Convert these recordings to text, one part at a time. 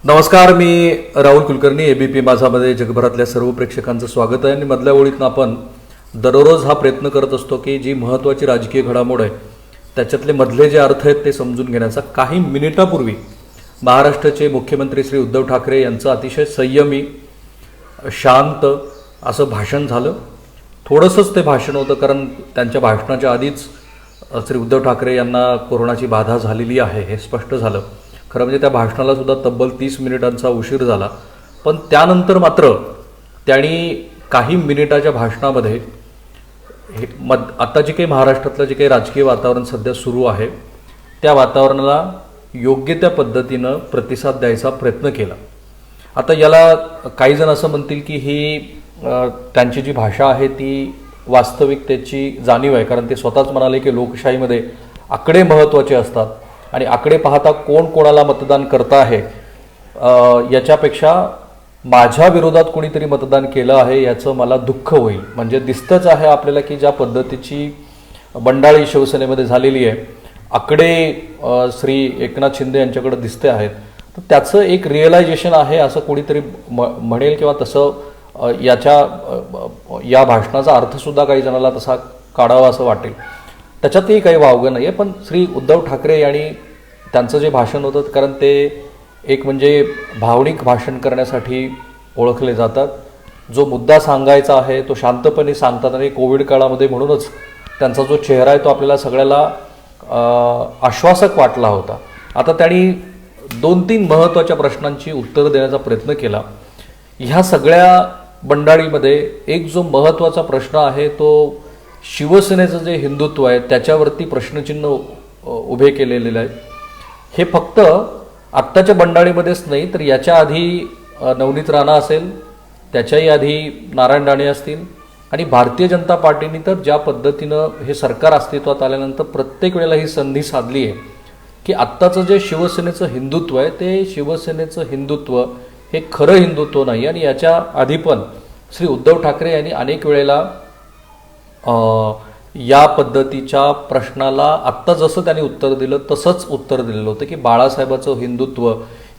नमस्कार, मी राहुल कुलकर्णी. एबीपी माझामध्ये जगभरातल्या सर्व प्रेक्षकांचं स्वागत आहे. आणि मधल्या ओळीतनं आपण दररोज हा प्रयत्न करत असतो की जी महत्त्वाची राजकीय घडामोड आहे त्याच्यातले मधले जे अर्थ आहेत ते समजून घेण्याचा. काही मिनिटापूर्वी महाराष्ट्राचे मुख्यमंत्री श्री उद्धव ठाकरे यांचं अतिशय संयमी, शांत असं भाषण झालं. थोडंसंच ते भाषण होतं, कारण त्यांच्या भाषणाच्या आधीच श्री उद्धव ठाकरे यांना कोरोनाची बाधा झालेली आहे हे स्पष्ट झालं. खरं म्हणजे त्या भाषणाला सुद्धा तब्बल 30 मिनिटांचा उशीर झाला. पण त्यानंतर मात्र त्यांनी काही मिनिटाच्या भाषणामध्ये आता जे काही महाराष्ट्रातलं जे काही राजकीय वातावरण सध्या सुरू आहे त्या वातावरणाला योग्य त्या पद्धतीनं प्रतिसाद द्यायचा प्रयत्न केला. आता याला काही जण असं म्हणतील की ही त्यांची जी भाषा आहे ती वास्तविकतेची जाणीव आहे, कारण ते स्वतःच म्हणाले की लोकशाहीमध्ये आकडे महत्त्वाचे असतात आणि आकडे पाहता कोण कोणाला मतदान करता आहे याच्यापेक्षा माझ्या विरोधात कोणीतरी मतदान केलं आहे याचं मला दुःख होईल. म्हणजे दिसतंच आहे आपल्याला की ज्या पद्धतीची बंडाळी शिवसेनेमध्ये झालेली आहे, आकडे श्री एकनाथ शिंदे यांच्याकडे दिसते आहेत, तर त्याचं एक रिअलायझेशन आहे असं कोणीतरी म्हणेल किंवा तसं या भाषणाचा अर्थसुद्धा काही जणाला तसा काढावा असं वाटेल. त्याच्यातही काही वावगं नाही आहे. पण श्री उद्धव ठाकरे यांनी त्यांचं जे भाषण होतं, कारण ते एक म्हणजे भावनिक भाषण करण्यासाठी ओळखले जातात. जो मुद्दा सांगायचा आहे तो शांतपणे सांगतात आणि कोविड काळामध्ये म्हणूनच त्यांचा जो चेहरा आहे तो आपल्याला सगळ्याला आश्वासक वाटला होता. आता त्यांनी 2-3 महत्त्वाच्या प्रश्नांची उत्तरं देण्याचा प्रयत्न केला. ह्या सगळ्या बंडाळीमध्ये एक जो महत्त्वाचा प्रश्न आहे तो शिवसेनेचं जे हिंदुत्व आहे त्याच्यावरती प्रश्नचिन्ह उभे केलेलं आहे. हे फक्त आत्ताच्या बंडाळीमध्येच नाही तर याच्या आधी नवनीत राणा असेल, त्याच्याही आधी नारायण राणे असतील आणि भारतीय जनता पार्टीने तर ज्या पद्धतीनं हे सरकार अस्तित्वात आल्यानंतर प्रत्येक वेळेला ही संधी साधली आहे की आत्ताचं जे शिवसेनेचं हिंदुत्व आहे ते शिवसेनेचं हिंदुत्व हे खरं हिंदुत्व नाही. आणि याच्या आधी पण श्री उद्धव ठाकरे यांनी अनेक वेळेला या पद्धतीच्या प्रश्नाला आत्ता जसं त्यांनी उत्तर दिलं तसंच उत्तर दिलेलं होतं की बाळासाहेबाचं हिंदुत्व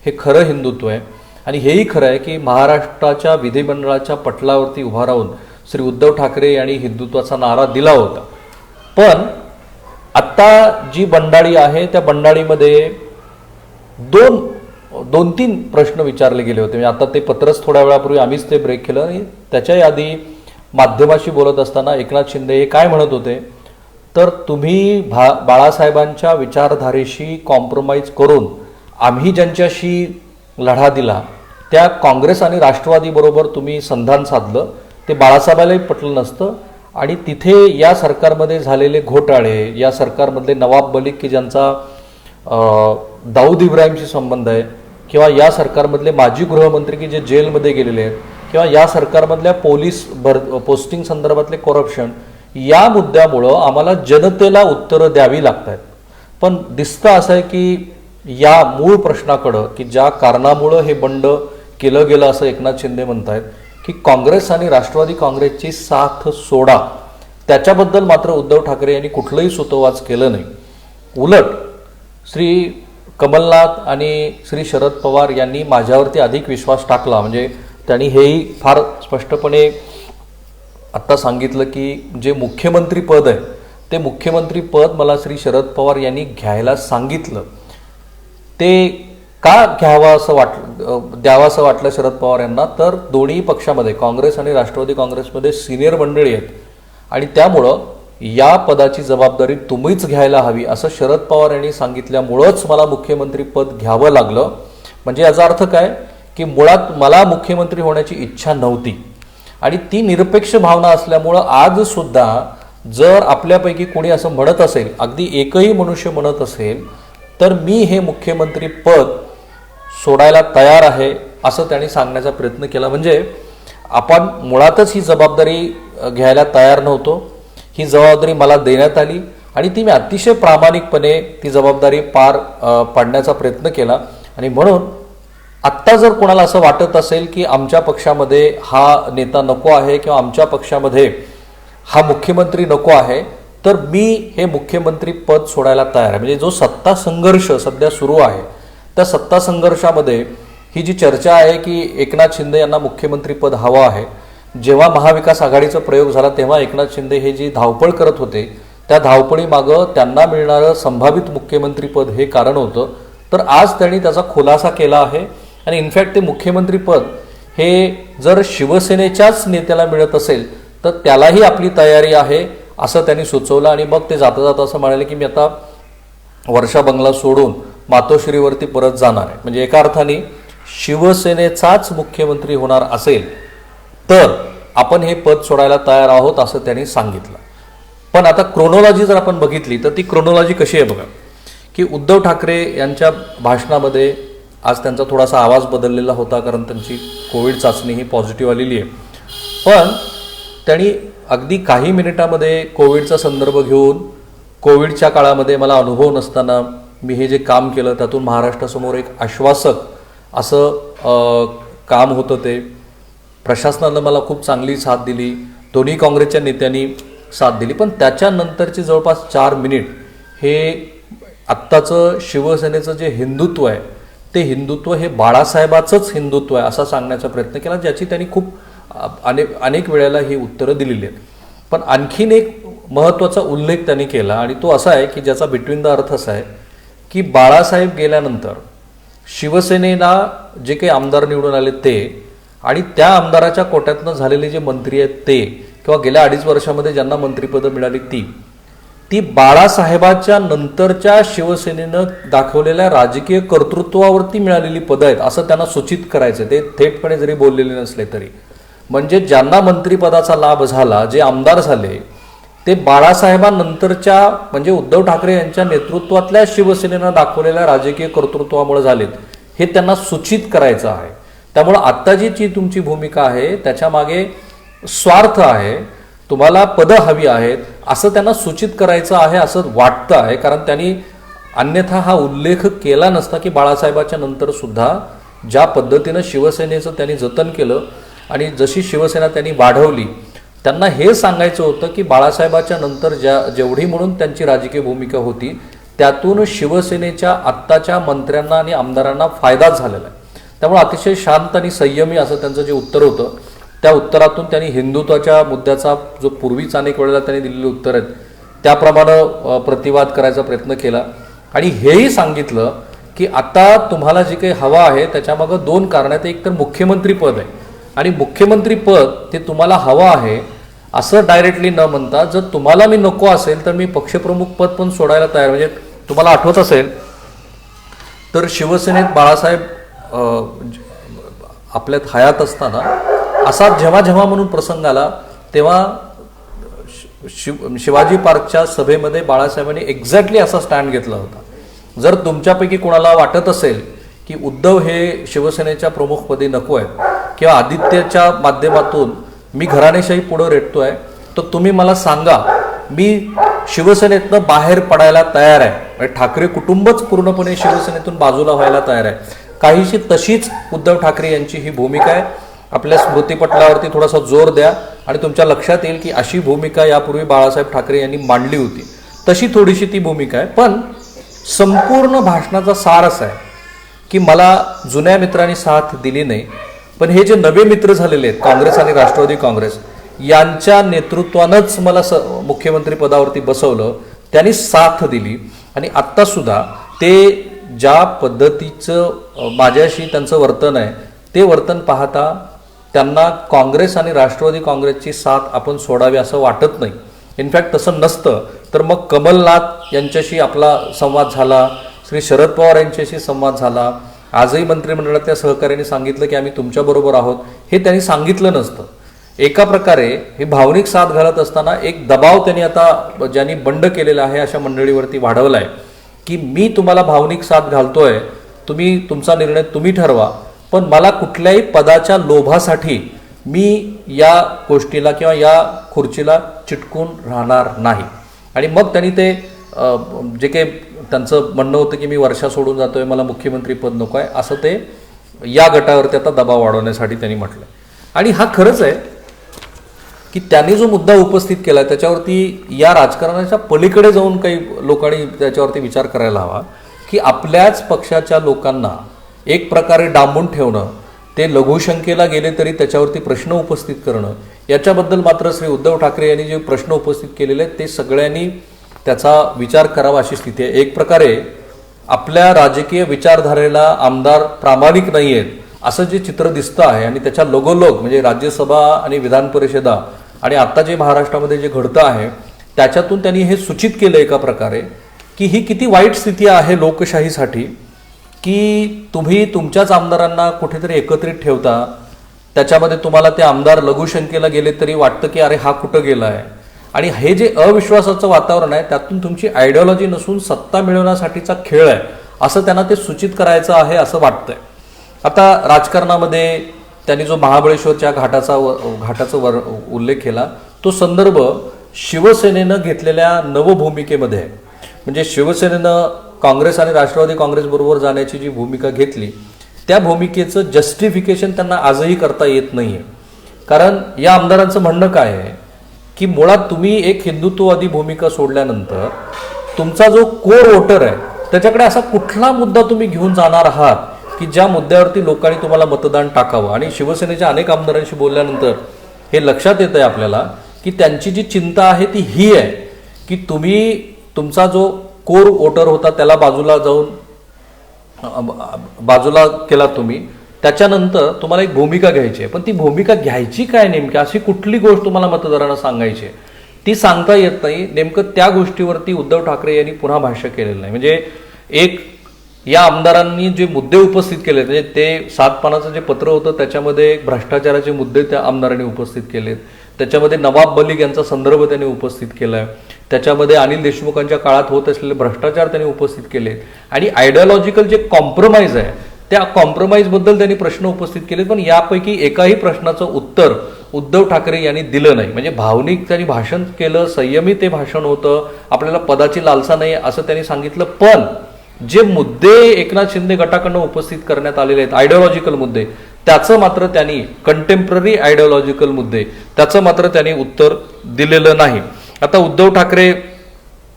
हे खरं हिंदुत्व आहे. आणि हेही खरं आहे की महाराष्ट्राच्या विधिमंडळाच्या पटलावरती उभा राहून श्री उद्धव ठाकरे यांनी हिंदुत्वाचा नारा दिला होता. पण आत्ता जी बंडाळी आहे त्या बंडाळीमध्ये 2-3 प्रश्न विचारले गेले होते. म्हणजे आता ते पत्रच थोड्या वेळापूर्वी आम्हीच ते ब्रेक केलं आणि त्याच्याही आधी माध्यमाशी बोलत असताना एकनाथ शिंदे हे काय म्हणत होते, तर तुम्ही बाळासाहेबांच्या विचारधारेशी कॉम्प्रोमाइज करून आम्ही ज्यांच्याशी लढा दिला त्या काँग्रेस आणि राष्ट्रवादीबरोबर तुम्ही संधान साधलं, ते बाळासाहेबालाही पटलं नसतं. आणि तिथे या सरकारमध्ये झालेले घोटाळे, या सरकारमधले नवाब मलिक की ज्यांचा दाऊद इब्राहिमशी संबंध आहे, किंवा या सरकारमधले माजी गृहमंत्री की जे जेलमध्ये गेलेले आहेत, किंवा या सरकारमधल्या पोलीस पोस्टिंग संदर्भातले करप्शन, या मुद्द्यामुळं आम्हाला जनतेला उत्तरं द्यावी लागत आहेत. पण दिसतं असं आहे की या मूळ प्रश्नाकडं की ज्या कारणामुळं हे बंड केलं गेलं असं एकनाथ शिंदे म्हणत आहेत की काँग्रेस आणि राष्ट्रवादी काँग्रेसची साथ सोडा, त्याच्याबद्दल मात्र उद्धव ठाकरे यांनी कुठलंही सुतोवाच केलं नाही. उलट श्री कमलनाथ आणि श्री शरद पवार यांनी माझ्यावरती अधिक विश्वास टाकला. म्हणजे त्यांनी हेही फार स्पष्टपणे आत्ता सांगितलं की जे मुख्यमंत्री पद आहे ते मुख्यमंत्री पद मला श्री शरद पवार यांनी घ्यायला सांगितलं. ते का घ्यावं असं द्यावं असं वाटलं शरद पवार यांना, तर दोन्ही पक्षामध्ये काँग्रेस आणि राष्ट्रवादी काँग्रेसमध्ये सिनियर मंडळी आहेत आणि त्यामुळं या पदाची जबाबदारी तुम्हीच घ्यायला हवी असं शरद पवार यांनी सांगितल्यामुळंच मला मुख्यमंत्री पद घ्यावं लागलं. म्हणजे याचा अर्थ काय की मुळात मला मुख्यमंत्री होण्याची इच्छा नव्हती आणि ती निरपेक्ष भावना असल्यामुळं आज सुद्धा जर आपल्यापैकी कोणी असं म्हणत असेल, अगदी एकही मनुष्य म्हणत असेल, तर मी हे मुख्यमंत्री पद सोडायला तयार आहे असं त्यांनी सांगण्याचा प्रयत्न केला. म्हणजे आपण मुळातच ही जबाबदारी घ्यायला तयार नव्हतो, ही जबाबदारी मला देण्यात आली आणि ती मी अतिशय प्रामाणिकपणे ती जबाबदारी पार पाडण्याचा प्रयत्न केला. आणि म्हणून आत्ता जर कोणाला असं वाटत असेल की आमच्या पक्षामध्ये हा नेता नको आहे किंवा आमच्या पक्षामध्ये हा मुख्यमंत्री नको आहे, तर मी हे मुख्यमंत्री पद सोडायला तयार आहे. म्हणजे जो सत्ता संघर्ष सध्या सुरू आहे त्या सत्ता संघर्षामध्ये ही जी चर्चा आहे की एकनाथ शिंदे यांना मुख्यमंत्रीपद हवं आहे, जेव्हा महाविकास आघाडीचा प्रयोग झाला तेव्हा एकनाथ शिंदे हे जी धावपळ करत होते त्या धावपळीमागं त्यांना मिळणारं संभावित मुख्यमंत्रीपद हे कारण होतं. तर आज त्यांनी त्याचा खुलासा केला आहे आणि इनफॅक्ट ते मुख्यमंत्रीपद हे जर शिवसेनेच्याच नेत्याला मिळत असेल तर त्यालाही आपली तयारी आहे असं त्यांनी सुचवलं. आणि मग ते जाता जाता असं म्हणाले की मी आता वर्षा बंगला सोडून मातोश्रीवरती परत जाणार आहे. म्हणजे एका अर्थाने शिवसेनेचाच मुख्यमंत्री होणार असेल तर आपण हे पद सोडायला तयार आहोत असं त्यांनी सांगितलं. पण आता क्रोनॉलॉजी जर आपण बघितली तर ती क्रोनॉलॉजी कशी आहे बघा, की उद्धव ठाकरे यांच्या भाषणामध्ये आज त्यांचा थोडासा आवाज बदललेला होता कारण त्यांची कोविड चाचणी ही पॉझिटिव्ह आलेली आहे. पण त्यांनी अगदी काही मिनिटामध्ये कोविडचा संदर्भ घेऊन कोविडच्या काळामध्ये मला अनुभव नसताना मी हे जे काम केलं त्यातून महाराष्ट्रासमोर एक आश्वासक असं काम होतं, ते प्रशासनानं मला खूप चांगली साथ दिली, दोन्ही काँग्रेसच्या नेत्यांनी साथ दिली. पण त्याच्यानंतरची जवळपास 4 मिनिट हे आत्ताचं शिवसेनेचं जे हिंदुत्व आहे ते हिंदुत्व हे बाळासाहेबाचंच हिंदुत्व आहे असा सांगण्याचा प्रयत्न केला, ज्याची त्यांनी खूप अनेक वेळेला ही उत्तरं दिलेली आहेत. पण आणखीन एक महत्त्वाचा उल्लेख त्यांनी केला आणि तो असा आहे की ज्याचा बिटवीन द अर्थ असा आहे की बाळासाहेब गेल्यानंतर शिवसेनेला जे काही आमदार निवडून आले ते आणि त्या आमदाराच्या कोट्यातनं झालेले जे मंत्री आहेत ते किंवा गेल्या 2.5 वर्षामध्ये ज्यांना मंत्रिपदं मिळाली ती बाळासाहेबाच्या नंतरच्या शिवसेनेनं दाखवलेल्या राजकीय कर्तृत्वावरती मिळालेली पदं आहेत असं त्यांना सूचित करायचं. ते थेटपणे जरी बोललेले नसले तरी म्हणजे ज्यांना मंत्रिपदाचा लाभ झाला, जे आमदार झाले ते बाळासाहेबांनंतरच्या म्हणजे उद्धव ठाकरे यांच्या नेतृत्वातल्या शिवसेनेनं दाखवलेल्या राजकीय कर्तृत्वामुळे झालेत हे त्यांना सूचित करायचं आहे. त्यामुळं आत्ताची जी तुमची भूमिका आहे त्याच्या मागे स्वार्थ आहे, तुम्हाला पदं हवी आहेत असं त्यांना सूचित करायचं आहे असं वाटतं आहे. कारण त्यांनी अन्यथा हा उल्लेख केला नसता की बाळासाहेबाच्या नंतर सुद्धा ज्या पद्धतीनं शिवसेनेचं त्यांनी जतन केलं आणि जशी शिवसेना त्यांनी वाढवली, त्यांना हे सांगायचं होतं की बाळासाहेबाच्या नंतर जेवढी म्हणून त्यांची राजकीय भूमिका होती त्यातून शिवसेनेच्या आत्ताच्या मंत्र्यांना आणि आमदारांना फायदाच झालेला आहे. त्यामुळे अतिशय शांत आणि संयमी असं त्यांचं जे उत्तर होतं त्या उत्तरातून त्यांनी हिंदुत्वाच्या मुद्द्याचा जो पूर्वीच अनेक वेळेला त्यांनी दिलेले उत्तर आहेत त्याप्रमाणे प्रतिवाद करायचा प्रयत्न केला आणि हेही सांगितलं की आता तुम्हाला जे काही हवं आहे त्याच्यामागं 2 कारणं आहेत. एक तर मुख्यमंत्री पद आहे आणि मुख्यमंत्री पद ते तुम्हाला हवं आहे असं डायरेक्टली न म्हणता जर तुम्हाला मी नको असेल तर मी पक्षप्रमुख पद पण सोडायला तयार. म्हणजे तुम्हाला आठवत असेल तर शिवसेनेत बाळासाहेब आपल्यात हयात असताना असा जेव्हा जेव्हा म्हणून प्रसंग आला तेव्हा शिवाजी पार्कच्या सभेमध्ये बाळासाहेबांनी एक्झॅक्टली असा स्टँड घेतला होता. जर तुमच्यापैकी कोणाला वाटत असेल की उद्धव हे शिवसेनेच्या प्रमुखपदी नको आहेत किंवा आदित्यच्या माध्यमातून मी घराणेशाही पुढं रेटतोय तर तुम्ही मला सांगा, मी शिवसेनेतनं बाहेर पडायला तयार आहे. म्हणजे ठाकरे कुटुंबच पूर्णपणे शिवसेनेतून बाजूला व्हायला तयार आहे. काहीशी तशीच उद्धव ठाकरे यांची ही भूमिका आहे. आपल्या स्मृतीपटलावरती थोडासा जोर द्या आणि तुमच्या लक्षात येईल की अशी भूमिका यापूर्वी बाळासाहेब ठाकरे यांनी मांडली होती, तशी थोडीशी ती भूमिका आहे. पण संपूर्ण भाषणाचा सार असा आहे की मला जुन्या मित्रांनी साथ दिली नाही, पण हे जे नवे मित्र झालेले आहेत काँग्रेस आणि राष्ट्रवादी काँग्रेस यांच्या नेतृत्वानंच मला मुख्यमंत्री पदावरती बसवलं, त्यांनी साथ दिली आणि आत्तासुद्धा ते ज्या पद्धतीचं माझ्याशी त्यांचं वर्तन आहे ते वर्तन पाहता त्यांना काँग्रेस आणि राष्ट्रवादी काँग्रेसची साथ आपण सोडावी असं वाटत नाही. इनफॅक्ट तसं नसतं तर मग कमलनाथ यांच्याशी आपला संवाद झाला, श्री शरद पवार यांच्याशी संवाद झाला, आजही मंत्रिमंडळातल्या सहकार्याने सांगितलं की आम्ही तुमच्याबरोबर आहोत, हे त्यांनी सांगितलं नसतं. एका प्रकारे ही भावनिक साथ घालत असताना एक दबाव त्यांनी आता ज्यांनी बंड केलेला आहे अशा मंडळीवरती वाढवला आहे की मी तुम्हाला भावनिक साथ घालतोय, तुम्ही तुमचा निर्णय तुम्ही ठरवा, पण मला कुठल्याही पदाच्या लोभासाठी मी या गोष्टीला किंवा या खुर्चीला चिटकून राहणार नाही. आणि मग त्यांनी ते जे काही त्यांचं म्हणणं होतं की मी वर्षा सोडून जातोय, मला मुख्यमंत्री पद नको आहे, असं ते या गटावरती आता दबाव वाढवण्यासाठी त्यांनी म्हटलं. आणि हा खरंच आहे की त्यांनी जो मुद्दा उपस्थित केला त्याच्यावरती या राजकारणाच्या पलीकडे जाऊन काही लोकांनी त्याच्यावरती विचार करायला हवा की आपल्याच पक्षाच्या लोकांना एक प्रकारे डांबून ठेवणं, ते लघुशंकेला गेले तरी त्याच्यावरती प्रश्न उपस्थित करणं, याच्याबद्दल मात्र श्री उद्धव ठाकरे यांनी जे प्रश्न उपस्थित केलेले आहेत ते सगळ्यांनी त्याचा विचार करावा अशी स्थिती आहे. एक प्रकारे आपल्या राजकीय विचारधारेला आमदार प्रामाणिक नाही आहेत असं जे चित्र दिसतं आहे आणि त्याच्या लगोलग म्हणजे राज्यसभा आणि विधान परिषदा आणि आता जे महाराष्ट्रामध्ये जे घडतं आहे त्याच्यातून त्यांनी हे सूचित केलं एका प्रकारे की ही किती वाईट स्थिती आहे लोकशाहीसाठी की तुम्ही तुमच्याच आमदारांना कुठेतरी एकत्रित ठेवता, त्याच्यामध्ये तुम्हाला ते आमदार लघुशंकेला गेले तरी वाटतं की अरे हा कुठं गेला आहे. आणि हे जे अविश्वासाचं वातावरण आहे त्यातून तुमची आयडिओलॉजी नसून सत्ता मिळवण्यासाठीचा खेळ आहे असं त्यांना ते सूचित करायचं आहे असं वाटतंय. आता राजकारणामध्ये त्यांनी जो महाबळेश्वरच्या घाटाचा उल्लेख केला तो संदर्भ शिवसेनेनं घेतलेल्या नवभूमिकेमध्ये आहे. म्हणजे शिवसेनेनं काँग्रेस आणि राष्ट्रवादी काँग्रेसबरोबर जाण्याची जी भूमिका घेतली त्या भूमिकेचं जस्टिफिकेशन त्यांना आजही करता येत नाहीये. कारण या आमदारांचं म्हणणं काय आहे की मुळात तुम्ही एक हिंदुत्ववादी भूमिका सोडल्यानंतर तुमचा जो कोर वोटर आहे त्याच्याकडे असा कुठला मुद्दा तुम्ही घेऊन जाणार आहात की ज्या मुद्द्यावरती लोकांनी तुम्हाला मतदान टाकावं. आणि शिवसेनेच्या अनेक आमदारांशी बोलल्यानंतर हे लक्षात येत आहे आपल्याला की त्यांची जी चिंता आहे ती ही आहे की तुम्ही तुमचा जो कोर वोटर होता त्याला बाजूला केला तुम्ही, त्याच्यानंतर तुम्हाला एक भूमिका घ्यायची आहे. पण ती भूमिका घ्यायची काय नेमकी अशी कुठली गोष्ट तुम्हाला मतदारांना सांगायची आहे ती सांगता येत नाही. नेमकं त्या गोष्टीवरती उद्धव ठाकरे यांनी पुन्हा भाष्य केलेलं नाही. म्हणजे एक या आमदारांनी जे मुद्दे उपस्थित केले म्हणजे ते 7 पानाचं जे पत्र होतं त्याच्यामध्ये भ्रष्टाचाराचे मुद्दे त्या आमदारांनी उपस्थित केलेत, त्याच्यामध्ये नवाब मलिक यांचा संदर्भ त्यांनी उपस्थित केलाय, त्याच्यामध्ये अनिल देशमुखांच्या काळात होत असलेले भ्रष्टाचार त्यांनी उपस्थित केलेत आणि आयडिओलॉजिकल जे कॉम्प्रोमाइज आहे त्या कॉम्प्रोमाइजबद्दल त्यांनी प्रश्न उपस्थित केले. पण यापैकी एकाही प्रश्नाचं उत्तर उद्धव ठाकरे यांनी दिलं नाही. म्हणजे भावनिक त्यांनी भाषण केलं, संयमी ते भाषण होतं, आपल्याला पदाची लालसा नाही असं त्यांनी सांगितलं. पण जे मुद्दे एकनाथ शिंदे गटाकडनं उपस्थित करण्यात आलेले आहेत आयडिओलॉजिकल मुद्दे त्याचं मात्र त्यांनी कंटेम्पररी आयडिओलॉजिकल मुद्दे त्याचं मात्र त्यांनी उत्तर दिलेलं नाही. आता उद्धव ठाकरे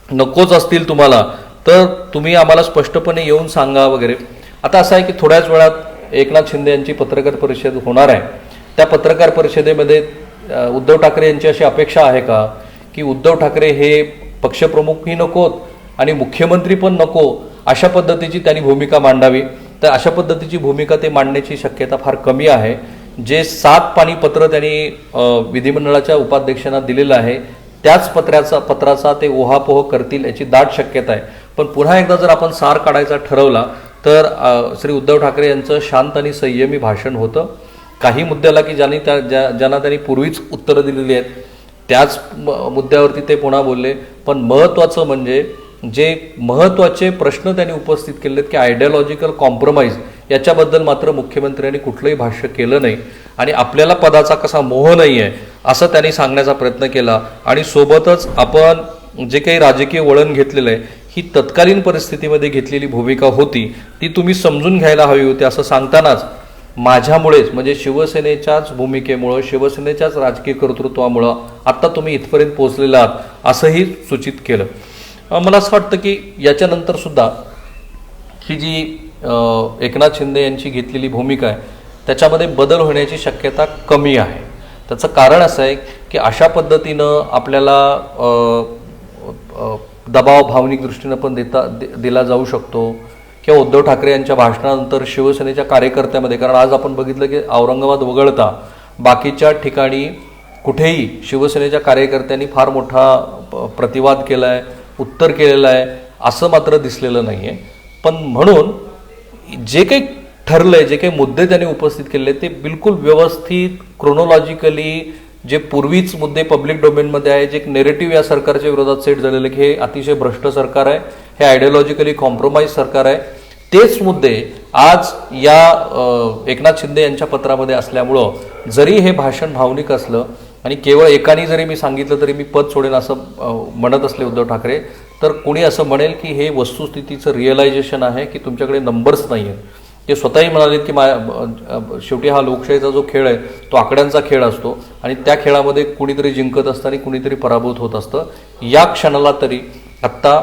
नकोच असतील तुम्हाला तर तुम्ही आम्हाला स्पष्टपणे येऊन सांगा वगैरे. आता असं आहे की थोड्याच वेळात एकनाथ शिंदे यांची पत्रकार परिषद होणार आहे. त्या पत्रकार परिषदेमध्ये उद्धव ठाकरे यांची अशी अपेक्षा आहे का की उद्धव ठाकरे हे पक्षप्रमुखही नकोत आणि मुख्यमंत्री पण नको अशा पद्धतीची त्यांनी भूमिका मांडावी. तर अशा पद्धतीची भूमिका ते मांडण्याची शक्यता फार कमी आहे. जे 7 पानी पत्र त्यांनी विधिमंडळाच्या उपाध्यक्षांना दिलेलं आहे त्याच पत्राचा ते ओहापोह करतील याची दाट शक्यता आहे. पण पुन्हा एकदा जर आपण सार काढायचा ठरवला तर श्री उद्धव ठाकरे यांचं शांत आणि संयमी भाषण होतं. काही मुद्द्याला की ज्यांना त्यांनी पूर्वीच उत्तरं दिलेली आहेत त्याच मुद्द्यावरती ते पुन्हा बोलले. पण महत्त्वाचं म्हणजे जे महत्त्वाचे प्रश्न त्यांनी उपस्थित केले की आयडिओलॉजिकल कॉम्प्रोमाइज याच्याबद्दल मात्र मुख्यमंत्र्यांनी कुठलंही भाष्य केलं नाही आणि आपल्याला पदाचा कसा मोह नाही आहे असं त्यांनी सांगण्याचा प्रयत्न केला. आणि सोबतच आपण जे काही राजकीय वळण घेतलेलं आहे ही तत्कालीन परिस्थितीमध्ये घेतलेली भूमिका होती ती तुम्ही समजून घ्यायला हवी होती असं सांगतानाच माझ्यामुळेच म्हणजे शिवसेनेच्याच भूमिकेमुळं शिवसेनेच्याच राजकीय कर्तृत्वामुळं आत्ता तुम्ही इथपर्यंत पोहोचलेला आहात असंही सूचित केलं. मला असं वाटतं की याच्यानंतर सुद्धा ही जी एकनाथ शिंदे यांची घेतलेली भूमिका आहे त्याच्यामध्ये बदल होण्याची शक्यता कमी आहे. त्याचं कारण असं आहे की अशा पद्धतीनं आपल्याला दबाव भावनिक दृष्टीनं पण दिला जाऊ शकतो किंवा उद्धव ठाकरे यांच्या भाषणानंतर शिवसेनेच्या कार्यकर्त्यामध्ये, कारण आज आपण बघितलं की औरंगाबाद वगळता बाकीच्या ठिकाणी कुठेही शिवसेनेच्या कार्यकर्त्यांनी फार मोठा प्रतिवाद केला आहे, उत्तर केलेलं आहे असं मात्र दिसलेलं नाही आहे. पण म्हणून जे काही ठरलंय जे काही मुद्दे त्यांनी उपस्थित केले ते बिलकुल व्यवस्थित क्रोनॉलॉजिकली जे पूर्वीच मुद्दे पब्लिक डोमेनमध्ये आहे जे एक नेरेटिव्ह या सरकारच्या विरोधात सेट झालेलं की हे अतिशय भ्रष्ट सरकार आहे, हे आयडिओलॉजिकली कॉम्प्रोमाइज सरकार आहे, तेच मुद्दे आज या एकनाथ शिंदे यांच्या पत्रामध्ये असल्यामुळं जरी हे भाषण भावनिक असलं आणि केवळ एकाने जरी मी सांगितलं तरी मी पद सोडेन असं म्हणत असले उद्धव ठाकरे तर कोणी असं म्हणेल की हे वस्तुस्थितीचं रिअलायझेशन आहे की तुमच्याकडे नंबर्स नाही आहेत. ते स्वतःही म्हणालेत की शेवटी हा लोकशाहीचा जो खेळ आहे तो आकड्यांचा खेळ असतो आणि त्या खेळामध्ये कुणीतरी जिंकत असतं आणि कुणीतरी पराभूत होत असतं. या क्षणाला तरी आत्ता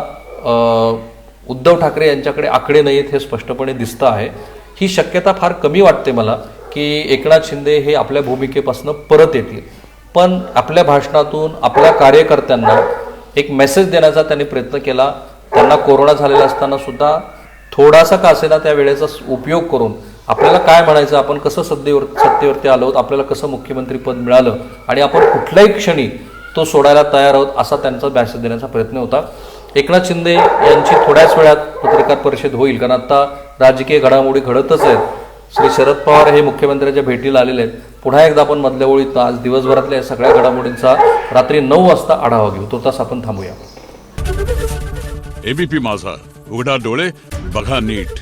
उद्धव ठाकरे यांच्याकडे आकडे नाही आहेत हे स्पष्टपणे दिसतं आहे. ही शक्यता फार कमी वाटते मला की एकनाथ शिंदे हे आपल्या भूमिकेपासून परत येतील. पण आपल्या भाषणातून आपल्या कार्यकर्त्यांना एक मेसेज देण्याचा त्यांनी प्रयत्न केला. त्यांना कोरोना झालेला असताना सुद्धा थोडासा का असेना त्या वेळेचा उपयोग करून आपल्याला काय म्हणायचं, आपण कसं सत्तेवरती आलो आहोत, आपल्याला कसं मुख्यमंत्री पद मिळालं आणि आपण कुठल्याही क्षणी तो सोडायला तयार आहोत, असा त्यांचा मेसेज देण्याचा प्रयत्न होता. एकनाथ शिंदे यांची थोड्याच वेळात पत्रकार परिषद होईल, कारण आता राजकीय घडामोडी घडतच आहेत. श्री शरद पवार हे मुख्यमंत्र्यांच्या भेटीला आलेले आहेत. पुन्हा एकदा आपण मधल्या ओळीत आज दिवसभरातल्या या सगळ्या घडामोडींचा रात्री 9 वाजता आढावा घेऊ. तो तास आपण थांबूया. एबीपी माझा, उघडा डोळे बघा नीट.